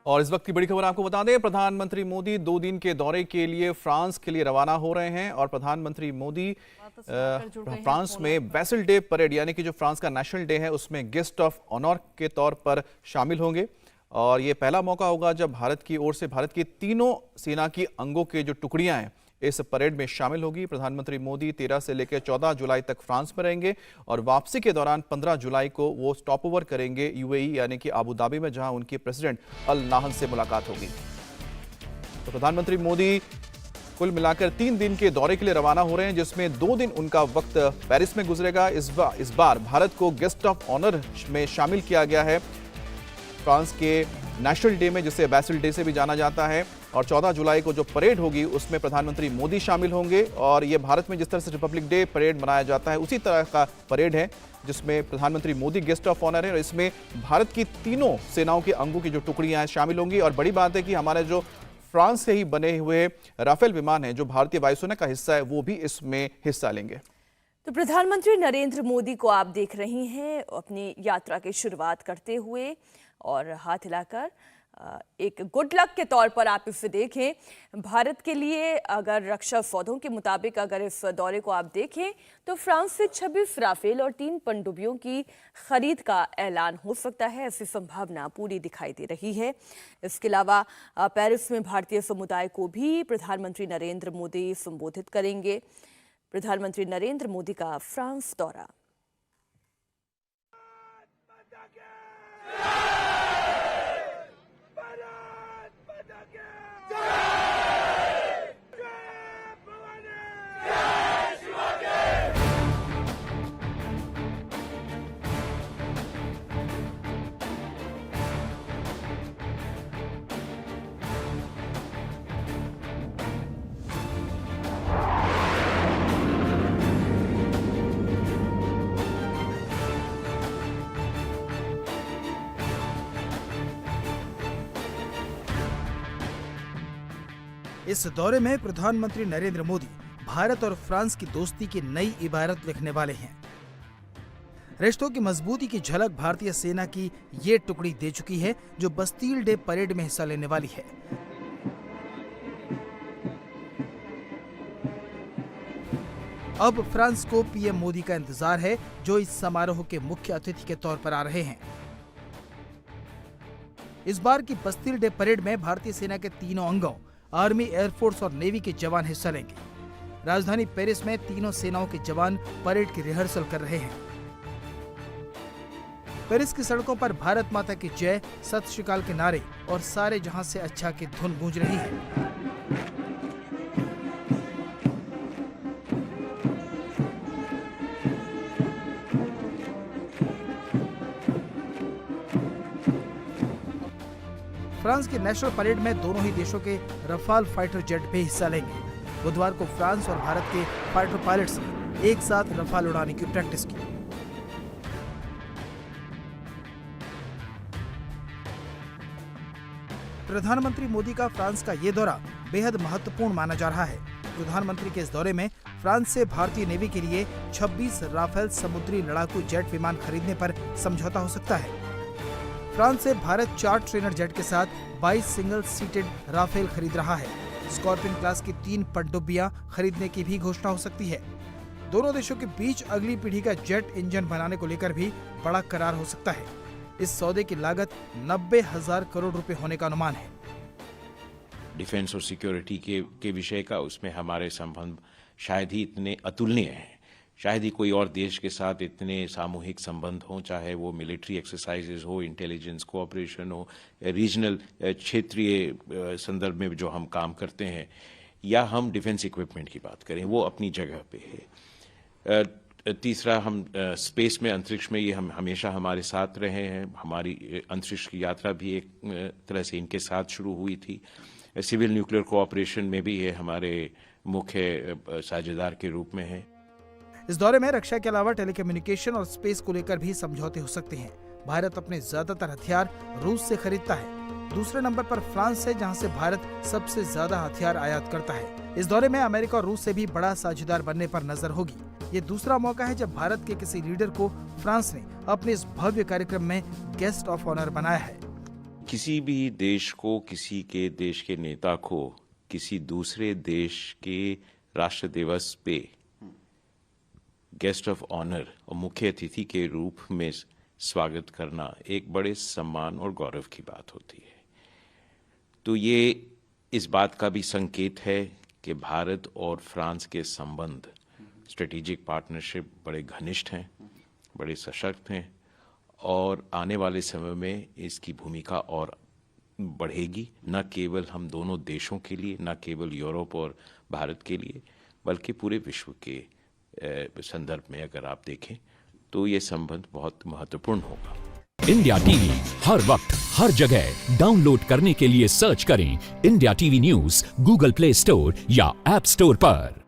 और इस वक्त की बड़ी खबर आपको बता दें, प्रधानमंत्री मोदी 2 दिन के दौरे के लिए फ्रांस के लिए रवाना हो रहे हैं और प्रधानमंत्री मोदी फ्रांस में बैसिल डे परेड यानी कि जो फ्रांस का नेशनल डे है उसमें गेस्ट ऑफ ऑनर के तौर पर शामिल होंगे। और ये पहला मौका होगा जब भारत की ओर से भारत की तीनों सेना की अंगों के जो टुकड़ियां हैं इस परेड में शामिल होगी। प्रधानमंत्री मोदी 13 से लेकर 14 जुलाई तक फ्रांस में रहेंगे और वापसी के दौरान 15 जुलाई को वो स्टॉप ओवर करेंगे यूएई यानी कि अबू धाबी में, जहां उनकी प्रेसिडेंट अल नाहन से मुलाकात होगी। तो प्रधानमंत्री मोदी कुल मिलाकर 3 दिन के दौरे के लिए रवाना हो रहे हैं, जिसमें 2 दिन उनका वक्त पेरिस में गुजरेगा। इस बार भारत को गेस्ट ऑफ ऑनर में शामिल किया गया है फ्रांस के नेशनल डे में, जिसे बैसिल डे से भी जाना जाता है। और 14 जुलाई को जो परेड होगी उसमें प्रधानमंत्री मोदी शामिल होंगे। और ये भारत में जिस तरह से रिपब्लिक डे परेड मनाया जाता है उसी तरह का परेड है, जिसमें प्रधानमंत्री मोदी गेस्ट ऑफ ऑनर है और इसमें भारत की तीनों सेनाओं के अंगों की जो टुकड़ियां हैं शामिल होंगी। और बड़ी बात है कि हमारे जो फ्रांस से ही बने हुए राफेल विमान हैं जो भारतीय वायुसेना का हिस्सा है वो भी इसमें हिस्सा लेंगे। तो प्रधानमंत्री नरेंद्र मोदी को आप देख रही हैं अपनी यात्रा की शुरुआत करते हुए और हाथ हिलाकर एक गुड लक के तौर पर आप इसे देखें। भारत के लिए अगर रक्षा सौदों के मुताबिक अगर इस दौरे को आप देखें तो फ्रांस से 26 राफेल और 3 पनडुब्बियों की खरीद का ऐलान हो सकता है, ऐसी संभावना पूरी दिखाई दे रही है। इसके अलावा पेरिस में भारतीय समुदाय को भी प्रधानमंत्री नरेंद्र मोदी संबोधित करेंगे। प्रधानमंत्री नरेंद्र मोदी का फ्रांस दौरा। इस दौरे में प्रधानमंत्री नरेंद्र मोदी भारत और फ्रांस की दोस्ती की नई इबारत लिखने वाले हैं। रिश्तों की मजबूती की झलक भारतीय सेना की ये टुकड़ी दे चुकी है जो बस्तील डे परेड में हिस्सा लेने वाली है। अब फ्रांस को पीएम मोदी का इंतजार है, जो इस समारोह के मुख्य अतिथि के तौर पर आ रहे हैं। इस बार की बस्तील डे परेड में भारतीय सेना के तीनों अंगों आर्मी, एयरफोर्स और नेवी के जवान हिस्सा लेंगे। राजधानी पेरिस में तीनों सेनाओं के जवान परेड की रिहर्सल कर रहे हैं। पेरिस की सड़कों पर भारत माता की जय, सत श्री अकाल के नारे और सारे जहां से अच्छा की धुन गूंज रही है। फ्रांस की नेशनल परेड में दोनों ही देशों के रफाल फाइटर जेट भी हिस्सा लेंगे। बुधवार को फ्रांस और भारत के फाइटर पायलट्स ने एक साथ रफाल उड़ाने की प्रैक्टिस की। प्रधानमंत्री मोदी का फ्रांस का ये दौरा बेहद महत्वपूर्ण माना जा रहा है। प्रधानमंत्री के इस दौरे में फ्रांस से भारतीय नेवी के लिए 26 राफेल समुद्री लड़ाकू जेट विमान खरीदने पर समझौता हो सकता है। फ्रांस से भारत 4 ट्रेनर जेट के साथ 22 सिंगल सीटेड राफेल खरीद रहा है। स्कॉर्पियन क्लास की 3 पनडुब्बियां खरीदने की भी घोषणा हो सकती है। दोनों देशों के बीच अगली पीढ़ी का जेट इंजन बनाने को लेकर भी बड़ा करार हो सकता है। इस सौदे की लागत 90,000 करोड़ रुपए होने का अनुमान है। डिफेंस और सिक्योरिटी के विषय का उसमें हमारे संबंध शायद ही इतने अतुलनीय हैं। शायद ही कोई और देश के साथ इतने सामूहिक संबंध हों, चाहे वो मिलिट्री एक्सरसाइजेज हो, इंटेलिजेंस कोऑपरेशन हो, रीजनल क्षेत्रीय संदर्भ में जो हम काम करते हैं, या हम डिफेंस इक्विपमेंट की बात करें, वो अपनी जगह पे है। तीसरा, हम स्पेस में, अंतरिक्ष में, ये हम हमेशा हमारे साथ रहे हैं। हमारी अंतरिक्ष की यात्रा भी एक तरह से इनके साथ शुरू हुई थी। सिविल न्यूक्लियर कोऑपरेशन में भी ये हमारे मुख्य साझेदार के रूप में है। इस दौरे में रक्षा के अलावा टेलीकम्युनिकेशन और स्पेस को लेकर भी समझौते हो सकते हैं। भारत अपने ज्यादातर हथियार रूस से खरीदता है। दूसरे नंबर पर फ्रांस है, जहां से भारत सबसे ज्यादा हथियार आयात करता है। इस दौरे में अमेरिका और रूस से भी बड़ा साझेदार बनने पर नजर होगी। ये दूसरा मौका है जब भारत के किसी लीडर को फ्रांस ने अपने इस भव्य कार्यक्रम में गेस्ट ऑफ ऑनर बनाया है। किसी भी देश को, किसी के देश के नेता को किसी दूसरे देश के राष्ट्र दिवस पे गेस्ट ऑफ ऑनर और मुख्य अतिथि के रूप में स्वागत करना एक बड़े सम्मान और गौरव की बात होती है। तो ये इस बात का भी संकेत है कि भारत और फ्रांस के संबंध, स्ट्रेटेजिक पार्टनरशिप बड़े घनिष्ठ हैं, बड़े सशक्त हैं और आने वाले समय में इसकी भूमिका और बढ़ेगी, न केवल हम दोनों देशों के लिए, न केवल यूरोप और भारत के लिए, बल्कि पूरे विश्व के संदर्भ में अगर आप देखें तो ये संबंध बहुत महत्वपूर्ण होगा। इंडिया टीवी हर वक्त हर जगह डाउनलोड करने के लिए सर्च करें India TV news Google play store या ऐप स्टोर पर।